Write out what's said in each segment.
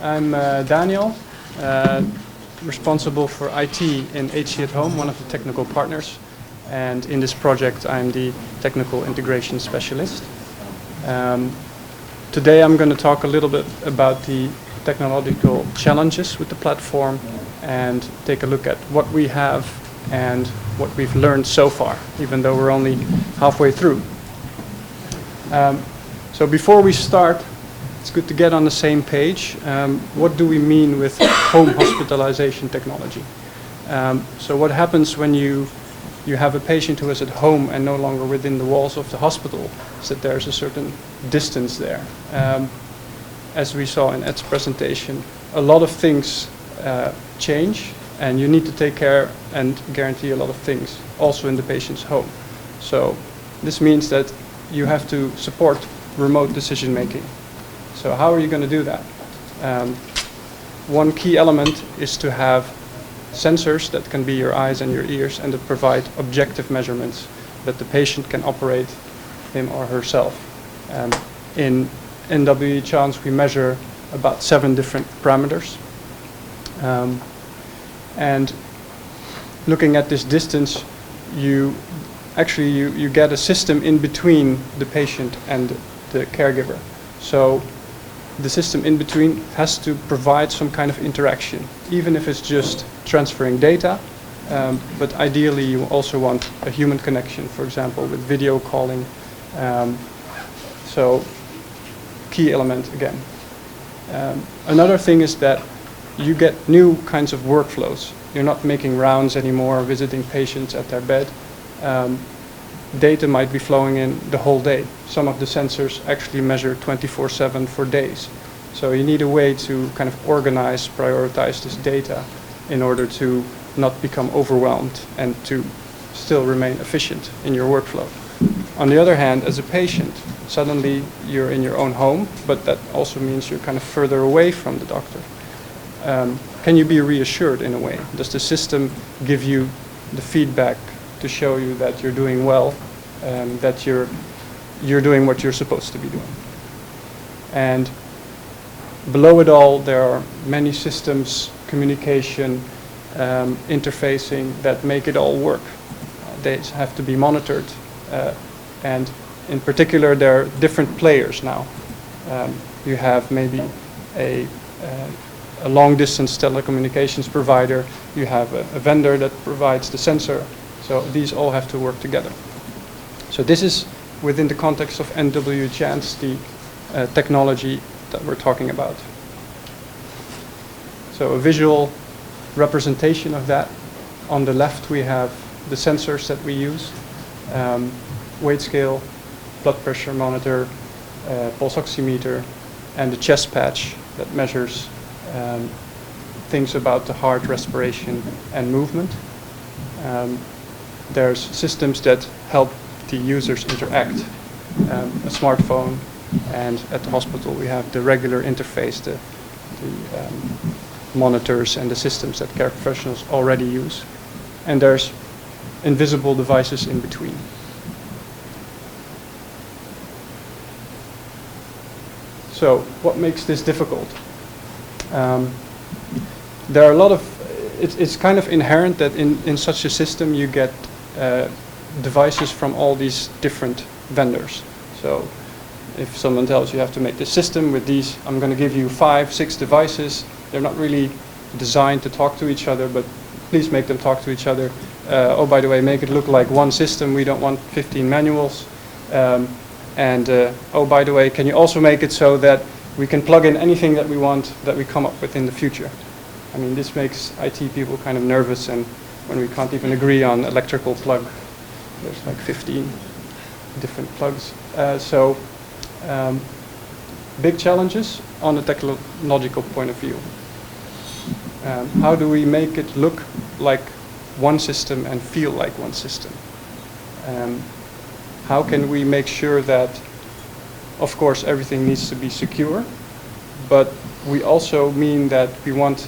I'm Daniel, responsible for IT in HC at Home, one of the technical partners. And in this project, I'm the technical integration specialist. Today, I'm going to talk a little bit about the technological challenges with the platform and take a look at what we have and what we've learned so far, even though we're only halfway through. So before we start, it's good to get on the same page. What do we mean with home hospitalization technology? So what happens when you have a patient who is at home and no longer within the walls of the hospital is that there's a certain distance there. As we saw in Ed's presentation, a lot of things change, and you need to take care and guarantee a lot of things also in the patient's home. So this means that you have to support remote decision making. So how are you going to do that? One key element is to have sensors that can be your eyes and your ears and that provide objective measurements that the patient can operate him or herself. In NWE-Chance we measure about 7 different parameters. And looking at this distance, you get a system in between the patient and the caregiver. So the system in between has to provide some kind of interaction, even if it's just transferring data, but ideally you also want a human connection, for example, with video calling. So key element again. Another thing is that you get new kinds of workflows. You're not making rounds anymore, visiting patients at their bed. Data might be flowing in the whole day. Some of the sensors actually measure 24/7 for days. So you need a way to kind of organize, prioritize this data in order to not become overwhelmed and to still remain efficient in your workflow. On the other hand, as a patient, suddenly you're in your own home, but that also means you're kind of further away from the doctor. Can you be reassured in a way? Does the system give you the feedback to show you that you're doing well, that you're doing what you're supposed to be doing? And below it all, there are many systems, communication, interfacing that make it all work. They have to be monitored, and in particular, there are different players now. You have maybe a long-distance telecommunications provider. You have a vendor that provides the sensor. So these all have to work together. So this is within the context of NWE-Chance, the technology that we're talking about. So a visual representation of that. On the left we have the sensors that we use. Weight scale, blood pressure monitor, pulse oximeter, and the chest patch that measures things about the heart, respiration, and movement. There's systems that help the users interact. A smartphone, and at the hospital we have the regular interface, the monitors and the systems that care professionals already use. And there's invisible devices in between. So what makes this difficult? There are a lot of, it's kind of inherent that in such a system you get devices from all these different vendors. So if someone tells you have to make this system with these, I'm going to give you 5, 6 devices. They're not really designed to talk to each other, but please make them talk to each other. Oh, by the way, make it look like one system. We don't want 15 manuals. Oh, by the way, can you also make it so that we can plug in anything that we want that we come up with in the future? I mean, this makes IT people kind of nervous, and when we can't even agree on electrical plug, there's like 15 different plugs. Big challenges on a technological point of view. How do we make it look like one system and feel like one system? How can we make sure that, of course, everything needs to be secure, but we also mean that we want,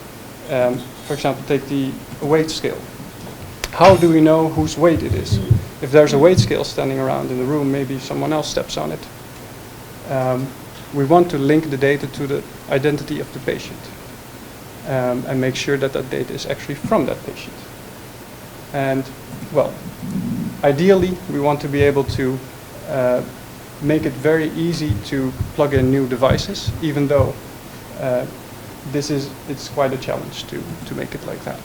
for example, take the weight scale. How do we know whose weight it is? If there's a weight scale standing around in the room, maybe someone else steps on it. we want to link the data to the identity of the patient and make sure that that data is actually from that patient. And, well, ideally, we want to be able to make it very easy to plug in new devices, even though it's quite a challenge to make it like that.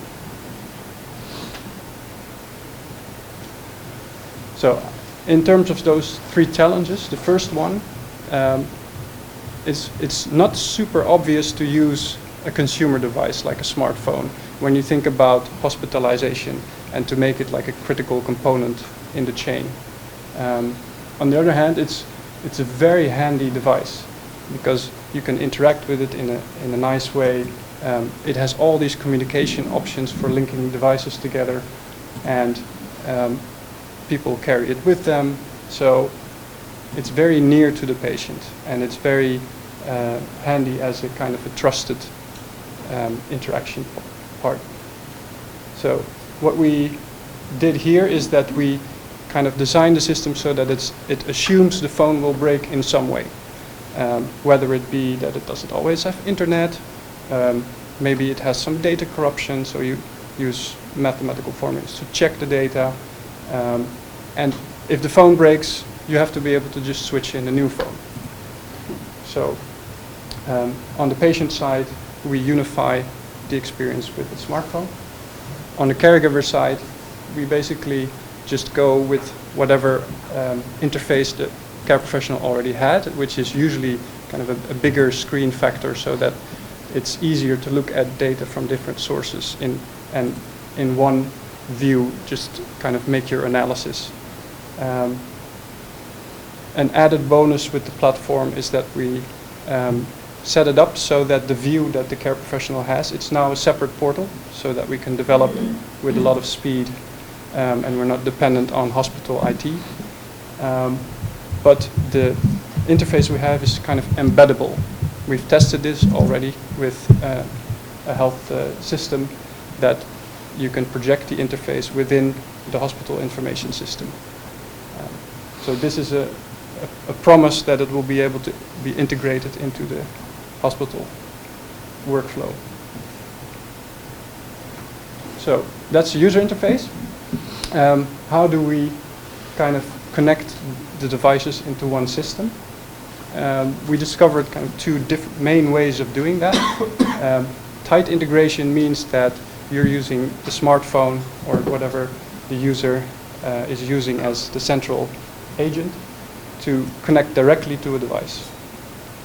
So, in terms of those three challenges, the first one it's not super obvious to use a consumer device like a smartphone when you think about hospitalization and to make it like a critical component in the chain. On the other hand, it's a very handy device because you can interact with it in a nice way. It has all these communication options for linking devices together, and people carry it with them. So it's very near to the patient, and it's very handy as a kind of a trusted interaction part. So what we did here is that we kind of designed the system so that it assumes the phone will break in some way. Whether it be that it doesn't always have internet, maybe it has some data corruption, so you use mathematical formulas to check the data. And if the phone breaks, you have to be able to just switch in a new phone. So on the patient side, we unify the experience with the smartphone. On the caregiver side, we basically just go with whatever interface the care professional already had, which is usually kind of a bigger screen factor so that it's easier to look at data from different sources and in one view just kind of make your analysis. An added bonus with the platform is that we set it up so that the view that the care professional has, it's now a separate portal so that we can develop with a lot of speed and we're not dependent on hospital IT. But the interface we have is kind of embeddable. We've tested this already with a health system that you can project the interface within the hospital information system. So this is a promise that it will be able to be integrated into the hospital workflow. So that's the user interface. How do we kind of connect the devices into one system? We discovered kind of two main ways of doing that. Tight integration means that you're using the smartphone or whatever the user is using as the central agent to connect directly to a device.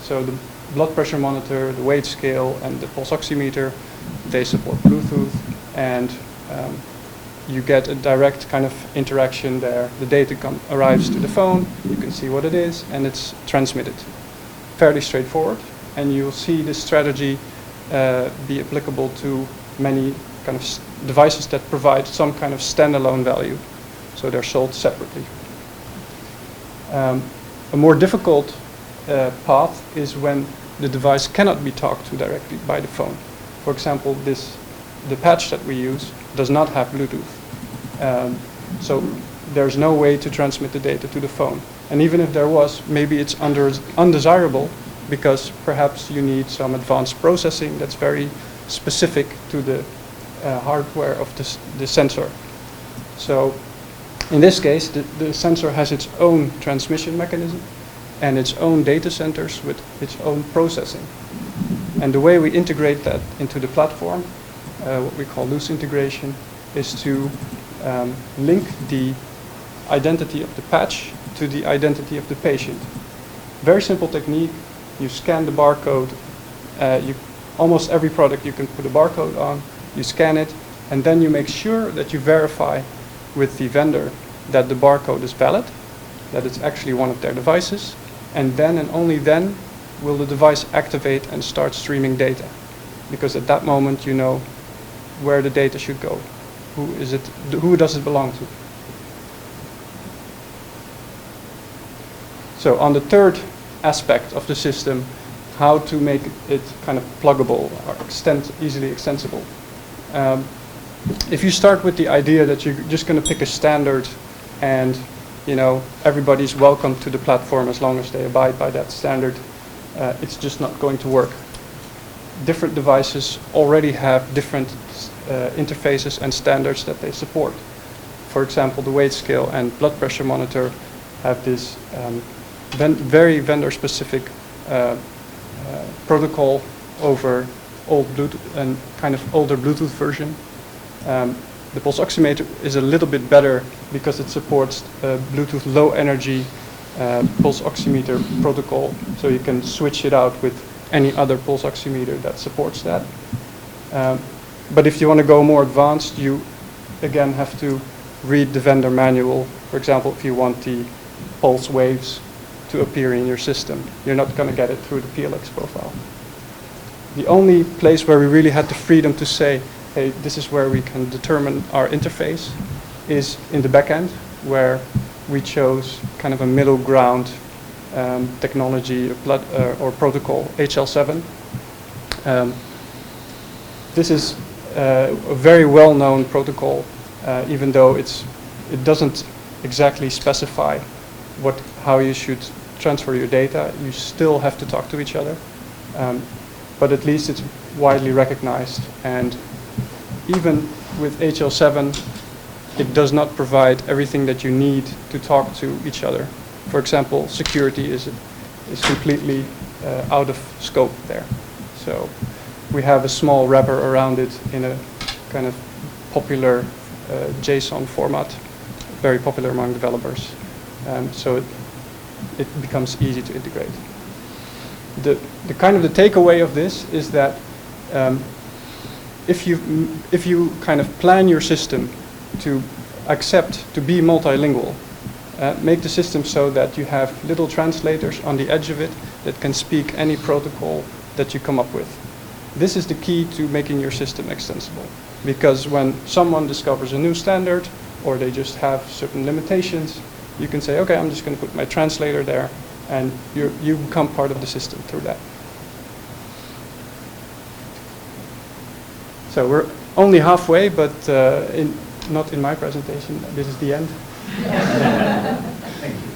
So the blood pressure monitor, the weight scale, and the pulse oximeter, they support Bluetooth, and you get a direct kind of interaction there. The data arrives to the phone, you can see what it is, and it's transmitted. Fairly straightforward, and you'll see this strategy be applicable to many kind of devices that provide some kind of standalone value, so they're sold separately. A more difficult path is when the device cannot be talked to directly by the phone. For example, the patch that we use does not have Bluetooth. So there's no way to transmit the data to the phone. And even if there was, maybe it's undesirable because perhaps you need some advanced processing that's very specific to the hardware of the sensor. So in this case, the sensor has its own transmission mechanism and its own data centers with its own processing. And the way we integrate that into the platform, what we call loose integration, is to link the identity of the patch to the identity of the patient. Very simple technique. You scan the barcode. Almost every product you can put a barcode on. You scan it, and then you make sure that you verify with the vendor that the barcode is valid, that it's actually one of their devices, and then and only then will the device activate and start streaming data. Because at that moment you know where the data should go. Who does it belong to? So on the third aspect of the system, how to make it kind of pluggable or easily extensible. If you start with the idea that you're just going to pick a standard and everybody's welcome to the platform as long as they abide by that standard, it's just not going to work. Different devices already have different interfaces and standards that they support. For example, the weight scale and blood pressure monitor have this very vendor-specific protocol over old Bluetooth and kind of older Bluetooth version. The pulse oximeter is a little bit better because it supports Bluetooth low energy pulse oximeter protocol, so you can switch it out with any other pulse oximeter that supports that. But if you want to go more advanced, you again have to read the vendor manual. For example, if you want the pulse waves to appear in your system, you're not going to get it through the PLX profile. The only place where we really had the freedom to say, hey, this is where we can determine our interface is in the back end, where we chose kind of a middle ground technology or protocol, HL7. This is a very well-known protocol, even though it doesn't exactly specify how you should transfer your data. You still have to talk to each other, but at least it's widely recognized. And even with HL7, it does not provide everything that you need to talk to each other. For example, security is completely out of scope there. So we have a small wrapper around it in a kind of popular JSON format, very popular among developers. So it becomes easy to integrate. The kind of the takeaway of this is that if you kind of plan your system to be multilingual, make the system so that you have little translators on the edge of it that can speak any protocol that you come up with. This is the key to making your system extensible, because when someone discovers a new standard or they just have certain limitations, you can say, okay, I'm just going to put my translator there, and you become part of the system through that. So we're only halfway, but not in my presentation. This is the end.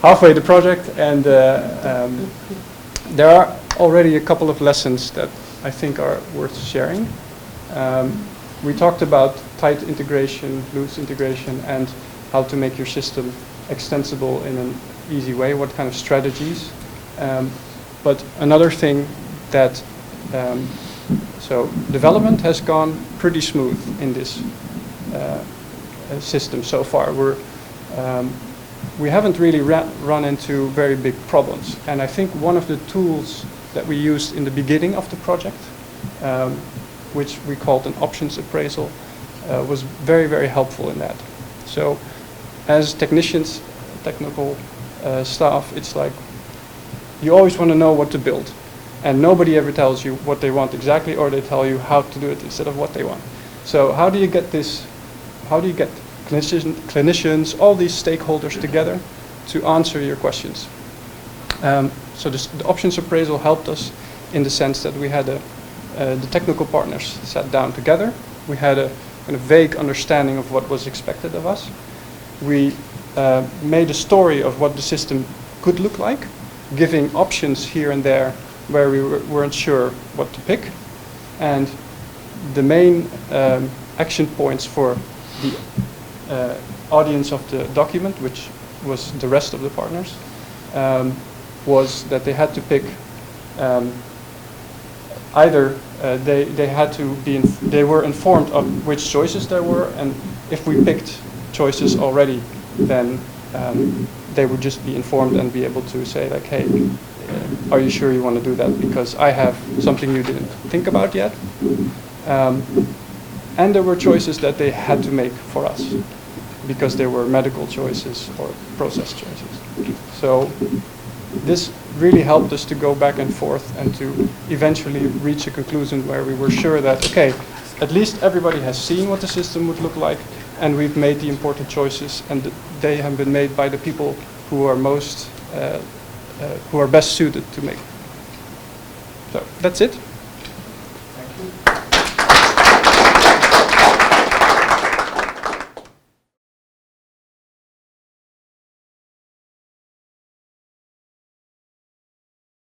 Halfway the project, and there are already a couple of lessons that I think are worth sharing. We talked about tight integration, loose integration, and how to make your system extensible in an easy way, what kind of strategies. But another thing that, so development has gone pretty smooth in this system so far. We haven't really run into very big problems. And I think one of the tools that we used in the beginning of the project, which we called an options appraisal, was very, very helpful in that. So as technicians, technical staff, it's like you always want to know what to build. And nobody ever tells you what they want exactly, or they tell you how to do it instead of what they want. So how do you get this, how do you get clinicians, all these stakeholders together to answer your questions? So the options appraisal helped us in the sense that we had the technical partners sat down together. We had a kind of vague understanding of what was expected of us. We made a story of what the system could look like, giving options here and there where we weren't sure what to pick. And the main action points for the audience of the document, which was the rest of the partners, was that they had to pick either they were informed of which choices there were, and if we picked choices already, then they would just be informed and be able to say like, hey, are you sure you want to do that? Because I have something you didn't think about yet. And there were choices that they had to make for us, because they were medical choices or process choices. So this really helped us to go back and forth and to eventually reach a conclusion where we were sure that, okay, at least everybody has seen what the system would look like, and we've made the important choices, and they have been made by the people who are who are best suited to make. So that's it. Thank you.